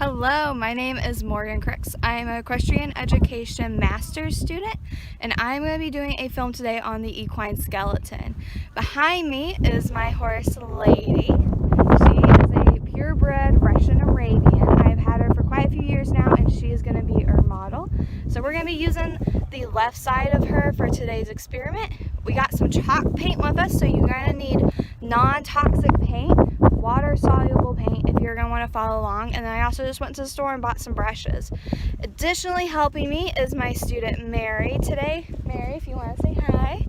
Hello, my name is Morgan Cricks. I'm an equestrian education master's student, and I'm going to be doing a film today on the equine skeleton. Behind me is my horse, Lady. She is a purebred Russian Arabian. I've had her for quite a few years now, and she is going to be our model. So we're going to be using the left side of her for today's experiment. We got some chalk paint with us, so you're going to need non-toxic paint, water-soluble paint if you're going to want to follow along. And then I also just went to the store and bought some brushes. Additionally, helping me is my student Mary today. Mary, if you want to say hi.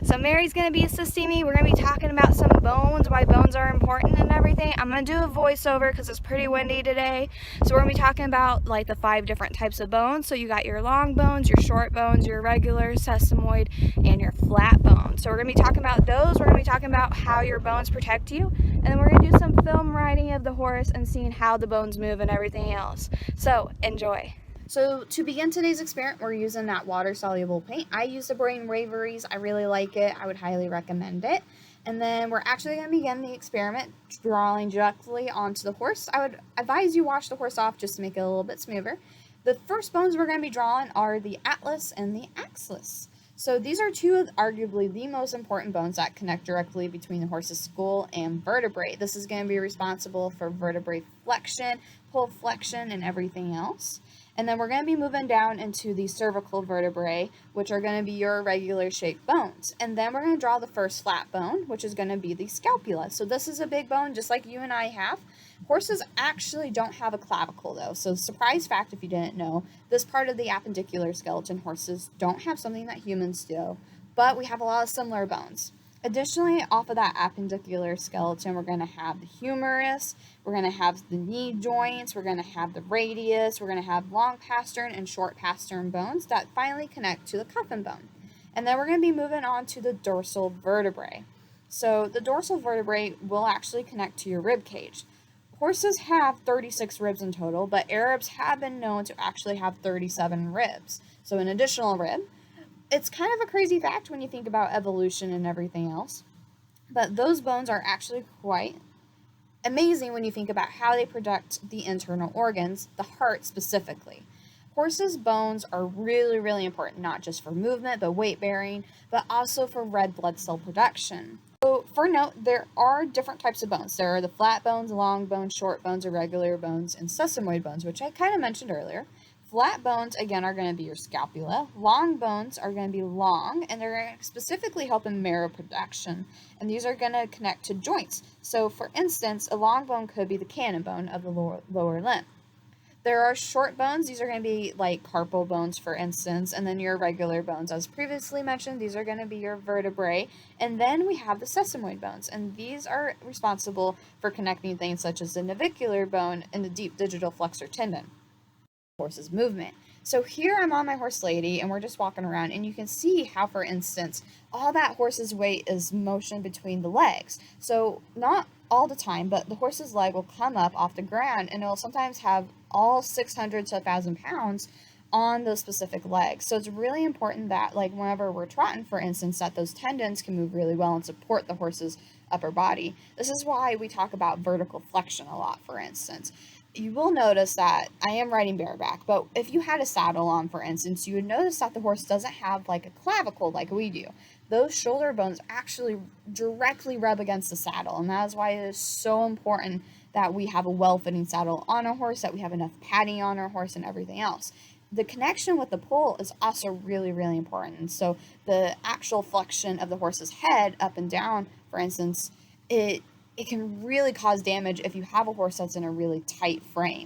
So Mary's going to be assisting me. We're going to be talking about some bones, why bones are important and everything. I'm going to do a voiceover because it's pretty windy today. So we're going to be talking about like the 5 different types of bones. So you got your long bones, your short bones, your regular sesamoid, and your flat bones. So we're going to be talking about those. We're going to be talking about how your bones protect you. And then we're going to do some film riding of the horse and seeing how the bones move and everything else. So enjoy. So to begin today's experiment, we're using that water-soluble paint. I use the Brain Waveries. I really like it. I would highly recommend it. And then we're actually going to begin the experiment drawing directly onto the horse. I would advise you wash the horse off just to make it a little bit smoother. The first bones we're going to be drawing are the atlas and the axis. So these are two of arguably the most important bones that connect directly between the horse's skull and vertebrae. This is going to be responsible for vertebrae flexion, pull flexion, and everything else. And then we're going to be moving down into the cervical vertebrae, which are going to be your irregular shaped bones. And then we're going to draw the first flat bone, which is going to be the scapula. So this is a big bone, just like you and I have. Horses actually don't have a clavicle, though. So surprise fact if you didn't know, this part of the appendicular skeleton, horses don't have something that humans do, but we have a lot of similar bones. Additionally, off of that appendicular skeleton, we're going to have the humerus, we're going to have the knee joints, we're going to have the radius, we're going to have long pastern and short pastern bones that finally connect to the coffin bone. And then we're going to be moving on to the dorsal vertebrae. So the dorsal vertebrae will actually connect to your rib cage. Horses have 36 ribs in total, but Arabs have been known to actually have 37 ribs. So an additional rib. It's kind of a crazy fact when you think about evolution and everything else, but those bones are actually quite amazing when you think about how they protect the internal organs, the heart specifically. Horses' bones are really, really important, not just for movement, but weight bearing, but also for red blood cell production. So for note, there are different types of bones. There are the flat bones, long bones, short bones, irregular bones, and sesamoid bones, which I kind of mentioned earlier. Flat bones, again, are going to be your scapula. Long bones are going to be long, and they're going to specifically help in marrow production. And these are going to connect to joints. So, for instance, a long bone could be the cannon bone of the lower limb. There are short bones. These are going to be like carpal bones, for instance, and then your irregular bones. As previously mentioned, these are going to be your vertebrae. And then we have the sesamoid bones, and these are responsible for connecting things such as the navicular bone and the deep digital flexor tendon. Horse's movement. So here I'm on my horse Lady, and we're just walking around, and you can see how, for instance, all that horse's weight is motion between the legs. So not all the time, but the horse's leg will come up off the ground, and it'll sometimes have all 600 to 1,000 pounds on those specific legs. So it's really important that, like, whenever we're trotting, for instance, that those tendons can move really well and support the horse's upper body. This is why we talk about vertical flexion a lot, for instance. You will notice that I am riding bareback, but if you had a saddle on, for instance, you would notice that the horse doesn't have like a clavicle like we do. Those shoulder bones actually directly rub against the saddle, and that is why it is so important that we have a well-fitting saddle on our horse, that we have enough padding on our horse and everything else. The connection with the poll is also really, really important. So the actual flexion of the horse's head up and down, for instance, it can really cause damage if you have a horse that's in a really tight frame.